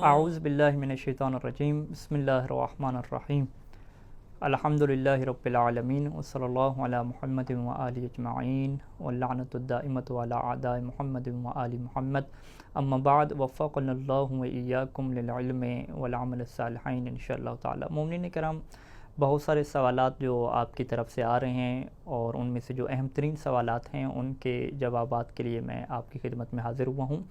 اعوذ باللہ من الشیطان الرجیم، بسم اللہ الرحمن الرحیم، الحمدللہ رب العالمین، وصلی اللہ علی محمد وآلہ اجمعین، واللعنۃ الدائمۃ علی اعداء محمد وآل محمد، اما بعد، وفقنا اللہ وإیاکم للعلم والعمل الصالحین انشاءاللہ تعالی۔ مومنین کرام، بہت سارے سوالات جو آپ کی طرف سے آ رہے ہیں اور ان میں سے جو اہم ترین سوالات ہیں ان کے جوابات کے لیے میں آپ کی خدمت میں حاضر ہوا ہوں۔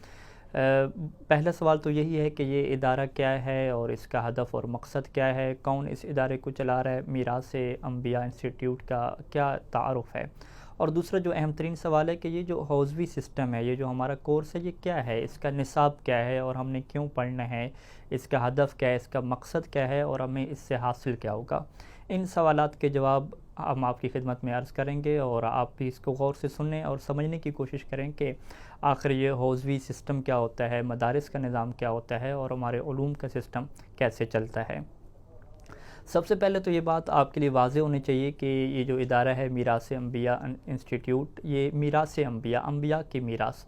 پہلا سوال تو یہی ہے کہ یہ ادارہ کیا ہے اور اس کا ہدف اور مقصد کیا ہے، کون اس ادارے کو چلا رہا ہے، میراث انبیاء انسٹیٹیوٹ کا کیا تعارف ہے، اور دوسرا جو اہم ترین سوال ہے کہ یہ جو حوزوی سسٹم ہے، یہ جو ہمارا کورس ہے، یہ کیا ہے، اس کا نصاب کیا ہے اور ہم نے کیوں پڑھنا ہے، اس کا ہدف کیا ہے، اس کا مقصد کیا ہے اور ہمیں اس سے حاصل کیا ہوگا۔ ان سوالات کے جواب ہم آپ کی خدمت میں عرض کریں گے اور آپ بھی اس کو غور سے سنیں اور سمجھنے کی کوشش کریں کہ آخر یہ حوزوی سسٹم کیا ہوتا ہے، مدارس کا نظام کیا ہوتا ہے اور ہمارے علوم کا سسٹم کیسے چلتا ہے۔ سب سے پہلے تو یہ بات آپ کے لیے واضح ہونی چاہیے کہ یہ جو ادارہ ہے میراث انبیاء انسٹیٹیوٹ، یہ میراث انبیاء کی میراث،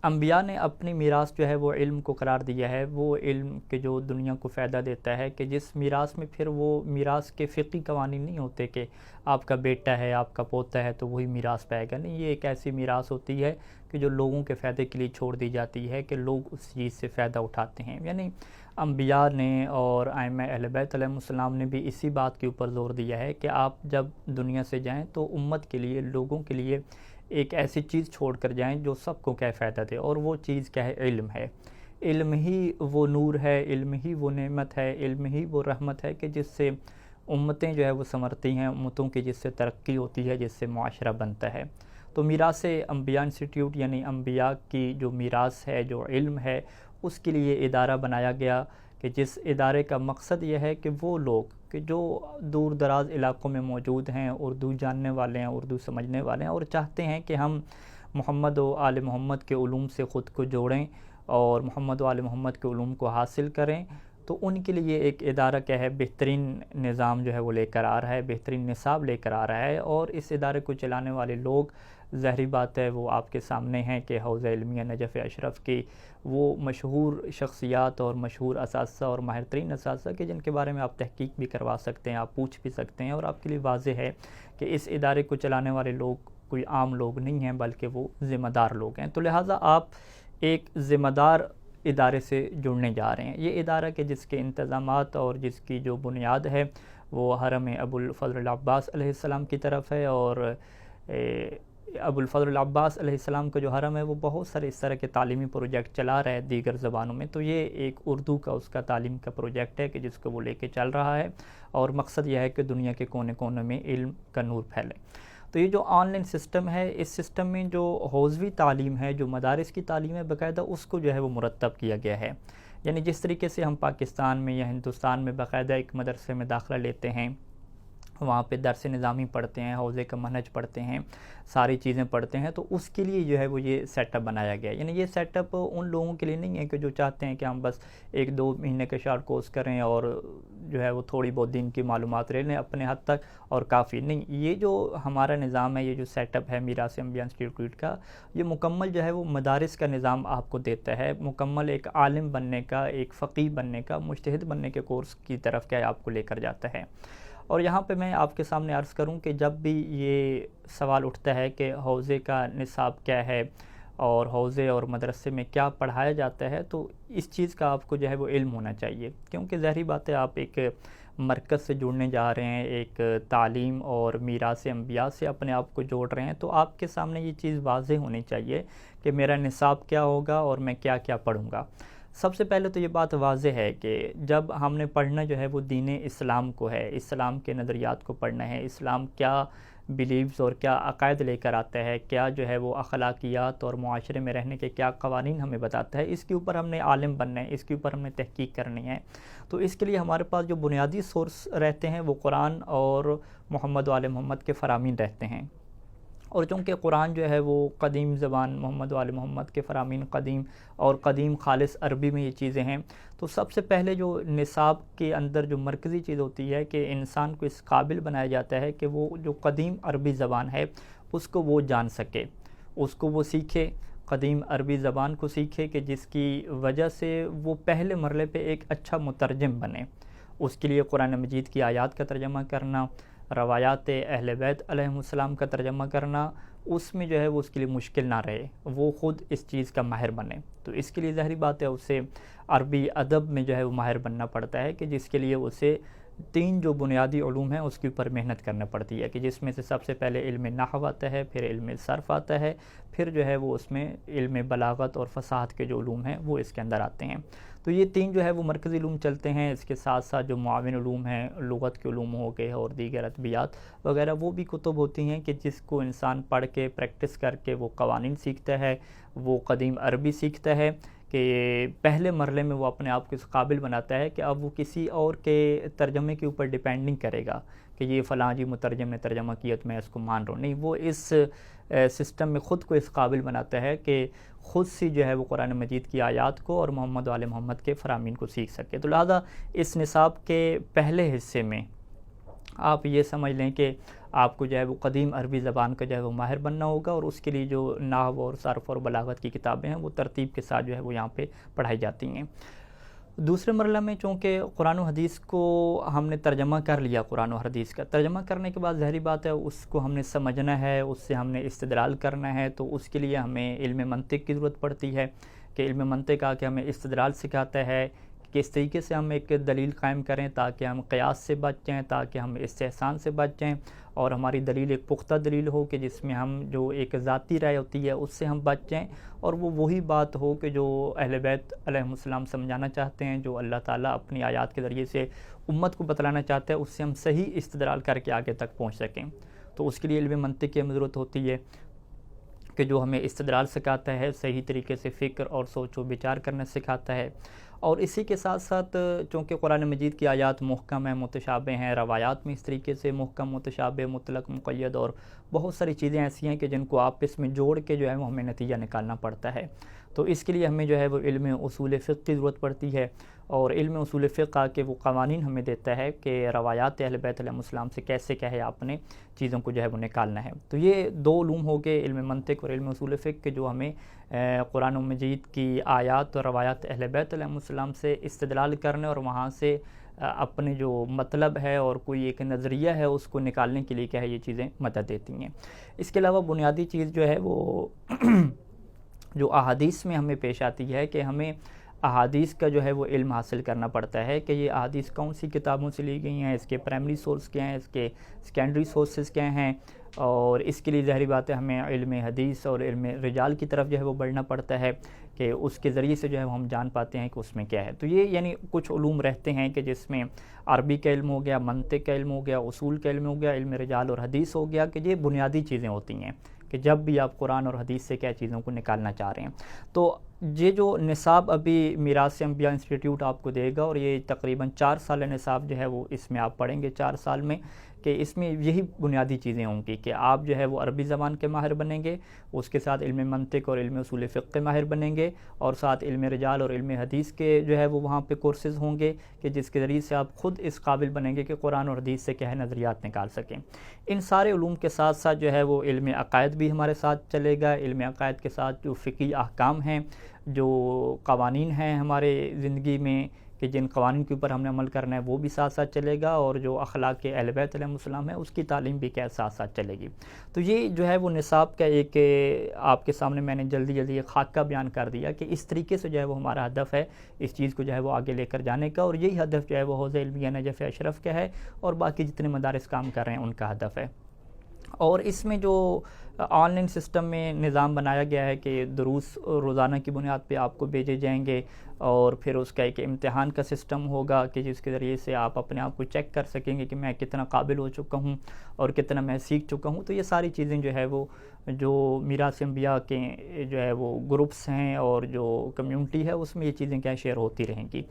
انبیاء نے اپنی میراث جو ہے وہ علم کو قرار دیا ہے، وہ علم کے جو دنیا کو فائدہ دیتا ہے، کہ جس میراث میں پھر وہ میراث کے فقہی قوانین نہیں ہوتے کہ آپ کا بیٹا ہے، آپ کا پوتا ہے تو وہی میراث پائے گا، نہیں، یہ ایک ایسی میراث ہوتی ہے کہ جو لوگوں کے فائدے کے لیے چھوڑ دی جاتی ہے کہ لوگ اس چیز سے فائدہ اٹھاتے ہیں۔ یعنی انبیاء نے اور ائمہ اہل بیت علیہم السلام نے بھی اسی بات کے اوپر زور دیا ہے کہ آپ جب دنیا سے جائیں تو امت کے لیے، لوگوں کے لیے ایک ایسی چیز چھوڑ کر جائیں جو سب کو کیا فائدہ دے، اور وہ چیز کیا ہے، علم ہے۔ علم ہی وہ نور ہے، علم ہی وہ نعمت ہے، علم ہی وہ رحمت ہے کہ جس سے امتیں جو ہے وہ سنورتی ہیں، امتوں کی جس سے ترقی ہوتی ہے، جس سے معاشرہ بنتا ہے۔ تو میراث انبیاء انسٹیٹیوٹ یعنی انبیاء کی جو میراث ہے، جو علم ہے، اس کے لیے ادارہ بنایا گیا کہ جس ادارے کا مقصد یہ ہے کہ وہ لوگ کہ جو دور دراز علاقوں میں موجود ہیں، اردو جاننے والے ہیں، اردو سمجھنے والے ہیں اور چاہتے ہیں کہ ہم محمد و آل محمد کے علوم سے خود کو جوڑیں اور محمد و آل محمد کے علوم کو حاصل کریں، تو ان کے لیے ایک ادارہ کیا ہے، بہترین نظام جو ہے وہ لے کر آ رہا ہے، بہترین نصاب لے کر آ رہا ہے۔ اور اس ادارے کو چلانے والے لوگ، ظاہری بات ہے وہ آپ کے سامنے ہیں کہ حوزہ علمیہ نجف اشرف کی وہ مشہور شخصیات اور مشہور اساتذہ اور ماہر ترین اساتذہ کہ جن کے بارے میں آپ تحقیق بھی کروا سکتے ہیں، آپ پوچھ بھی سکتے ہیں، اور آپ کے لیے واضح ہے کہ اس ادارے کو چلانے والے لوگ کوئی عام لوگ نہیں ہیں بلکہ وہ ذمہ دار لوگ ہیں۔ تو لہٰذا آپ ایک ذمہ دار ادارے سے جڑنے جا رہے ہیں۔ یہ ادارہ کہ جس کے انتظامات اور جس کی جو بنیاد ہے وہ حرم ابو الفضل العباس علیہ السلام کی طرف ہے، اور ابو الفضل العباس علیہ السلام کا جو حرم ہے وہ بہت سارے اس طرح کے تعلیمی پروجیکٹ چلا رہا ہے دیگر زبانوں میں، تو یہ ایک اردو کا اس کا تعلیم کا پروجیکٹ ہے کہ جس کو وہ لے کے چل رہا ہے، اور مقصد یہ ہے کہ دنیا کے کونے کونے میں علم کا نور پھیلے۔ تو یہ جو آن لائن سسٹم ہے، اس سسٹم میں جو حوزوی تعلیم ہے، جو مدارس کی تعلیم ہے، باقاعدہ اس کو جو ہے وہ مرتب کیا گیا ہے۔ یعنی جس طریقے سے ہم پاکستان میں یا ہندوستان میں باقاعدہ ایک مدرسے میں داخلہ لیتے ہیں، وہاں پہ درس نظامی پڑھتے ہیں، حوزے کا منہج پڑھتے ہیں، ساری چیزیں پڑھتے ہیں، تو اس کے لیے جو ہے وہ یہ سیٹ اپ بنایا گیا ہے۔ یعنی یہ سیٹ اپ ان لوگوں کے لیے نہیں ہے کہ جو چاہتے ہیں کہ ہم بس 1-2 مہینے کا شارٹ کورس کریں اور جو ہے وہ تھوڑی بہت دین کی معلومات لے لیں اپنے حد تک اور کافی نہیں۔ یہ جو ہمارا نظام ہے، یہ جو سیٹ اپ ہے میراث انبیاء انسٹیٹیوٹ کا، یہ مکمل جو ہے وہ مدارس کا نظام آپ کو دیتا ہے، مکمل ایک عالم بننے کا، ایک فقیہ بننے کا، مجتہد بننے کے کورس کی طرف کیا آپ کو لے کر جاتا ہے۔ اور یہاں پہ میں آپ کے سامنے عرض کروں کہ جب بھی یہ سوال اٹھتا ہے کہ حوزے کا نصاب کیا ہے اور حوزے اور مدرسے میں کیا پڑھایا جاتا ہے، تو اس چیز کا آپ کو جو ہے وہ علم ہونا چاہیے، کیونکہ ظاہری بات ہے آپ ایک مرکز سے جڑنے جا رہے ہیں، ایک تعلیم اور میراث انبیاء سے اپنے آپ کو جوڑ رہے ہیں، تو آپ کے سامنے یہ چیز واضح ہونی چاہیے کہ میرا نصاب کیا ہوگا اور میں کیا کیا پڑھوں گا۔ سب سے پہلے تو یہ بات واضح ہے کہ جب ہم نے پڑھنا جو ہے وہ دین اسلام کو ہے، اسلام کے نظریات کو پڑھنا ہے، اسلام کیا بیلیوز اور کیا عقائد لے کر آتا ہے، کیا جو ہے وہ اخلاقیات اور معاشرے میں رہنے کے کیا قوانین ہمیں بتاتا ہے، اس کے اوپر ہم نے عالم بننا ہے، اس کے اوپر ہم نے تحقیق کرنی ہے۔ تو اس کے لیے ہمارے پاس جو بنیادی سورس رہتے ہیں وہ قرآن اور محمد و آل محمد کے فرامین رہتے ہیں، اور چونکہ قرآن جو ہے وہ قدیم زبان، محمد و آل محمد کے فرامین قدیم اور قدیم خالص عربی میں یہ چیزیں ہیں، تو سب سے پہلے جو نصاب کے اندر جو مرکزی چیز ہوتی ہے کہ انسان کو اس قابل بنایا جاتا ہے کہ وہ جو قدیم عربی زبان ہے اس کو وہ جان سکے، اس کو وہ سیکھے، قدیم عربی زبان کو سیکھے کہ جس کی وجہ سے وہ پہلے مرحلے پہ ایک اچھا مترجم بنے۔ اس کے لیے قرآن مجید کی آیات کا ترجمہ کرنا، روایات اہل بیت علیہم السلام کا ترجمہ کرنا، اس میں جو ہے وہ اس کے لیے مشکل نہ رہے، وہ خود اس چیز کا ماہر بنے۔ تو اس کے لیے ظاہری بات ہے اسے عربی ادب میں جو ہے وہ ماہر بننا پڑتا ہے، کہ جس کے لیے اسے 3 جو بنیادی علوم ہیں اس کے اوپر محنت کرنا پڑتی ہے، کہ جس میں سے سب سے پہلے علم نحو آتا ہے، پھر علم صرف آتا ہے، پھر جو ہے وہ اس میں علم بلاغت اور فصاحت کے جو علوم ہیں وہ اس کے اندر آتے ہیں۔ تو یہ 3 جو ہے وہ مرکزی علوم چلتے ہیں۔ اس کے ساتھ ساتھ جو معاون علوم ہیں، لغت کے علوم ہو گئے اور دیگر ادبیات وغیرہ، وہ بھی کتب ہوتی ہیں کہ جس کو انسان پڑھ کے پریکٹس کر کے وہ قوانین سیکھتا ہے، وہ قدیم عربی سیکھتا ہے، کہ پہلے مرحلے میں وہ اپنے آپ کو اس قابل بناتا ہے کہ اب وہ کسی اور کے ترجمے کے اوپر ڈیپینڈ نہیں کرے گا کہ یہ فلاں جی مترجم نے ترجمہ کیا تو میں اس کو مان رہا ہوں، نہیں، وہ اس سسٹم میں خود کو اس قابل بناتا ہے کہ خود سے جو ہے وہ قرآن مجید کی آیات کو اور محمد و آل محمد کے فرامین کو سیکھ سکے۔ تو لہذا اس نصاب کے پہلے حصے میں آپ یہ سمجھ لیں کہ آپ کو جو ہے وہ قدیم عربی زبان کا جو ہے وہ ماہر بننا ہوگا، اور اس کے لیے جو نحو اور صرف اور بلاغت کی کتابیں ہیں وہ ترتیب کے ساتھ جو ہے وہ یہاں پہ پڑھائی جاتی ہیں۔ دوسرے مرحلہ میں چونکہ قرآن و حدیث کو ہم نے ترجمہ کر لیا، قرآن و حدیث کا ترجمہ کرنے کے بعد ظاہری بات ہے اس کو ہم نے سمجھنا ہے، اس سے ہم نے استدلال کرنا ہے، تو اس کے لیے ہمیں علم منطق کی ضرورت پڑتی ہے، کہ علم منطق آ کے ہمیں استدلال سکھاتا ہے کہ اس طریقے سے ہم ایک دلیل قائم کریں تاکہ ہم قیاس سے بچ جائیں، تاکہ ہم استحسان سے بچ جائیں، اور ہماری دلیل ایک پختہ دلیل ہو کہ جس میں ہم جو ایک ذاتی رائے ہوتی ہے اس سے ہم بچ جائیں، اور وہ وہی بات ہو کہ جو اہل بیت علیہم السلام سمجھانا چاہتے ہیں، جو اللہ تعالیٰ اپنی آیات کے ذریعے سے امت کو بتلانا چاہتا ہے، اس سے ہم صحیح استدلال کر کے آگے تک پہنچ سکیں۔ تو اس کے لیے علم منطق کی ضرورت ہوتی ہے کہ جو ہمیں استدلال سکھاتا ہے، صحیح طریقے سے فکر اور سوچ و بچار کرنا سکھاتا ہے۔ اور اسی کے ساتھ ساتھ چونکہ قرآن مجید کی آیات محکم ہیں، متشابہ ہیں، روایات میں اس طریقے سے محکم، متشابہ، مطلق، مقید اور بہت ساری چیزیں ایسی ہیں کہ جن کو آپس میں جوڑ کے جو ہے وہ ہمیں نتیجہ نکالنا پڑتا ہے۔ تو اس کے لیے ہمیں جو ہے وہ علم اصول فقہ کی ضرورت پڑتی ہے، اور علم اصول فقہ کے وہ قوانین ہمیں دیتا ہے کہ روایات اہل بیت علیہ السلام سے کیسے کیا ہے آپ نے چیزوں کو جو ہے وہ نکالنا ہے۔ تو یہ 2 علوم ہو گئے، علم منطق اور علم اصول فقہ کے، جو ہمیں قرآن مجید کی آیات اور روایات اہل بیت علیہ السلام سے استدلال کرنے اور وہاں سے اپنے جو مطلب ہے اور کوئی ایک نظریہ ہے اس کو نکالنے کے لیے کیا ہے یہ چیزیں مدد دیتی ہیں۔ اس کے علاوہ بنیادی چیز جو ہے وہ جو احادیث میں ہمیں پیش آتی ہے کہ ہمیں احادیث کا جو ہے وہ علم حاصل کرنا پڑتا ہے کہ یہ احادیث کون سی کتابوں سے لی گئی ہیں، اس کے پرائمری سورس کیا ہیں، اس کے سیکنڈری سورسز کیا ہیں، اور اس کے لیے ظاہری بات ہے ہمیں علم حدیث اور علم رجال کی طرف جو ہے وہ بڑھنا پڑتا ہے کہ اس کے ذریعے سے جو ہے ہم جان پاتے ہیں کہ اس میں کیا ہے۔ تو یہ یعنی کچھ علوم رہتے ہیں کہ جس میں عربی کا علم ہو گیا، منطق کا علم ہو گیا، اصول کا علم ہو گیا، علم رجال اور حدیث ہو گیا، کہ یہ بنیادی چیزیں ہوتی ہیں کہ جب بھی آپ قرآن اور حدیث سے کیا چیزوں کو نکالنا چاہ رہے ہیں۔ تو یہ جو نصاب ابھی میراث انبیاء انسٹیٹیوٹ آپ کو دے گا، اور یہ تقریباً 4 سال نصاب جو ہے وہ اس میں آپ پڑھیں گے 4 سال میں، کہ اس میں یہی بنیادی چیزیں ہوں گی کہ آپ جو ہے وہ عربی زبان کے ماہر بنیں گے، اس کے ساتھ علم منطق اور علم اصول فقہ کے ماہر بنیں گے، اور ساتھ علم رجال اور علم حدیث کے جو ہے وہ وہاں پہ کورسز ہوں گے کہ جس کے ذریعے سے آپ خود اس قابل بنیں گے کہ قرآن اور حدیث سے کیا ہے نظریات نکال سکیں۔ ان سارے علوم کے ساتھ ساتھ جو ہے وہ علم عقائد بھی ہمارے ساتھ چلے گا۔ علم عقائد کے ساتھ جو فقہی احکام ہیں، جو قوانین ہیں ہمارے زندگی میں کہ جن قوانین کے اوپر ہم نے عمل کرنا ہے وہ بھی ساتھ ساتھ چلے گا، اور جو اخلاق کے اہل بیت علیہ السلام ہے اس کی تعلیم بھی کیا ساتھ ساتھ چلے گی۔ تو یہ جو ہے وہ نصاب کا ایک آپ کے سامنے میں نے جلدی ایک خاکہ بیان کر دیا کہ اس طریقے سے جو ہے وہ ہمارا ہدف ہے اس چیز کو جو ہے وہ آگے لے کر جانے کا، اور یہی ہدف جو ہے وہ حوزہ علمیہ نجف اشرف کا ہے، اور باقی جتنے مدارس کام کر رہے ہیں ان کا ہدف ہے۔ اور اس میں جو آن لائن سسٹم میں نظام بنایا گیا ہے کہ دروس روزانہ کی بنیاد پہ آپ کو بھیجے جائیں گے، اور پھر اس کا ایک امتحان کا سسٹم ہوگا کہ جس کے ذریعے سے آپ اپنے آپ کو چیک کر سکیں گے کہ میں کتنا قابل ہو چکا ہوں اور کتنا میں سیکھ چکا ہوں۔ تو یہ ساری چیزیں جو ہے وہ جو میراث انبیاء کے جو ہے وہ گروپس ہیں اور جو کمیونٹی ہے اس میں یہ چیزیں کیا شیئر ہوتی رہیں گی۔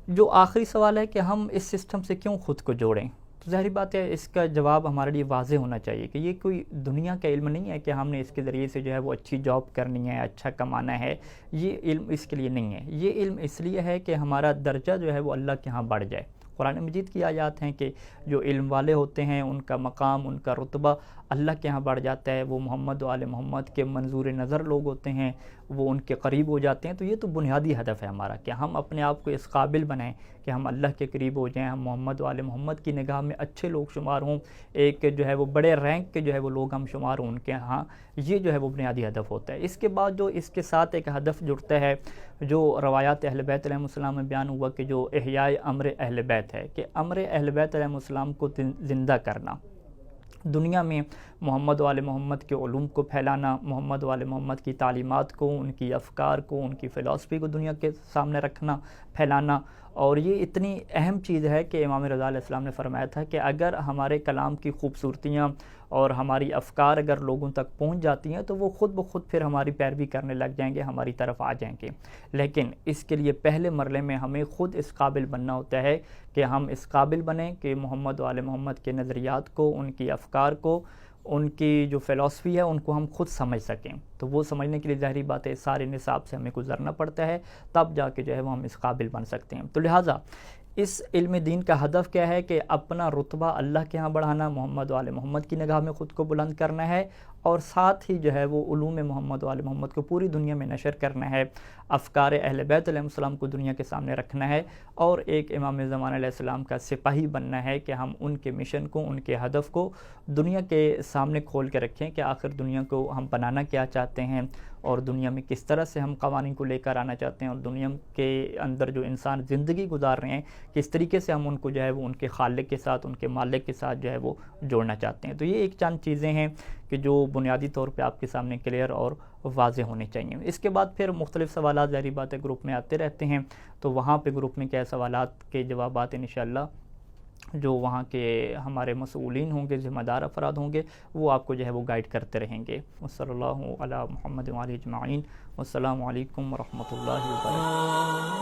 جو آخری سوال ہے کہ ہم اس سسٹم سے کیوں خود کو جوڑیں، تو ظاہری بات ہے اس کا جواب ہمارے لیے واضح ہونا چاہیے کہ یہ کوئی دنیا کا علم نہیں ہے کہ ہم نے اس کے ذریعے سے جو ہے وہ اچھی جاب کرنی ہے، اچھا کمانا ہے۔ یہ علم اس کے لیے نہیں ہے، یہ علم اس لیے ہے کہ ہمارا درجہ جو ہے وہ اللہ کے ہاں بڑھ جائے۔ قرآن مجید کی آیات ہیں کہ جو علم والے ہوتے ہیں ان کا مقام، ان کا رتبہ اللہ کے ہاں بڑھ جاتا ہے، وہ محمد و آل محمد کے منظور نظر لوگ ہوتے ہیں، وہ ان کے قریب ہو جاتے ہیں۔ تو یہ تو بنیادی ہدف ہے ہمارا کہ ہم اپنے آپ کو اس قابل بنائیں کہ ہم اللہ کے قریب ہو جائیں، ہم محمد و آل محمد کی نگاہ میں اچھے لوگ شمار ہوں، ایک جو ہے وہ بڑے رینک کے جو ہے وہ لوگ ہم شمار ہوں ان کے ہاں۔ یہ جو ہے وہ بنیادی ہدف ہوتا ہے۔ اس کے بعد جو اس کے ساتھ ایک ہدف جڑتا ہے جو روایات اہل بیت علیہ السلام میں بیان ہوا کہ جو احیاء امر اہل بیت ہے، کہ امر اہل بیت علیہ السلام کو زندہ کرنا، دنیا میں محمد و آل محمد کے علوم کو پھیلانا، محمد و آل محمد کی تعلیمات کو، ان کی افکار کو، ان کی فلسفی کو دنیا کے سامنے رکھنا، پھیلانا۔ اور یہ اتنی اہم چیز ہے کہ امام رضا علیہ السلام نے فرمایا تھا کہ اگر ہمارے کلام کی خوبصورتیاں اور ہماری افکار اگر لوگوں تک پہنچ جاتی ہیں تو وہ خود بخود پھر ہماری پیروی کرنے لگ جائیں گے، ہماری طرف آ جائیں گے۔ لیکن اس کے لیے پہلے مرحلے میں ہمیں خود اس قابل بننا ہوتا ہے کہ ہم اس قابل بنیں کہ محمد و آل محمد کے نظریات کو، ان کی افکار کو، ان کی جو فلسفی ہے ان کو ہم خود سمجھ سکیں۔ تو وہ سمجھنے کے لیے ظاہری بات ہے سارے نصاب سے ہمیں گزرنا پڑتا ہے، تب جا کے جو ہے وہ ہم اس قابل بن سکتے ہیں۔ تو لہٰذا اس علم دین کا ہدف کیا ہے کہ اپنا رتبہ اللہ کے ہاں بڑھانا، محمد و آل محمد کی نگاہ میں خود کو بلند کرنا ہے، اور ساتھ ہی جو ہے وہ علوم محمد و آل محمد کو پوری دنیا میں نشر کرنا ہے، افکار اہل بیت علیہ السلام کو دنیا کے سامنے رکھنا ہے، اور ایک امام زمان علیہ السلام کا سپاہی بننا ہے کہ ہم ان کے مشن کو، ان کے ہدف کو دنیا کے سامنے کھول کے رکھیں کہ آخر دنیا کو ہم بنانا کیا چاہتے ہیں، اور دنیا میں کس طرح سے ہم قوانین کو لے کر آنا چاہتے ہیں، اور دنیا کے اندر جو انسان زندگی گزار رہے ہیں کس طریقے سے ہم ان کو جو ہے وہ ان کے خالق کے ساتھ، ان کے مالک کے ساتھ جو ہے وہ جوڑنا چاہتے ہیں۔ تو یہ ایک چند چیزیں ہیں کہ جو بنیادی طور پہ آپ کے سامنے کلیئر اور واضح ہونے چاہیے۔ اس کے بعد پھر مختلف سوالات ظاہری بات ہے گروپ میں آتے رہتے ہیں، تو وہاں پہ گروپ میں کیا سوالات کے جوابات انشاءاللہ جو وہاں کے ہمارے مسئولین ہوں گے، ذمہ دار افراد ہوں گے، وہ آپ کو جو ہے وہ گائیڈ کرتے رہیں گے۔ وصلی اللہ علی محمد و آلہ اجمعین، والسلام علیکم ورحمۃ اللہ وبرکاتہ۔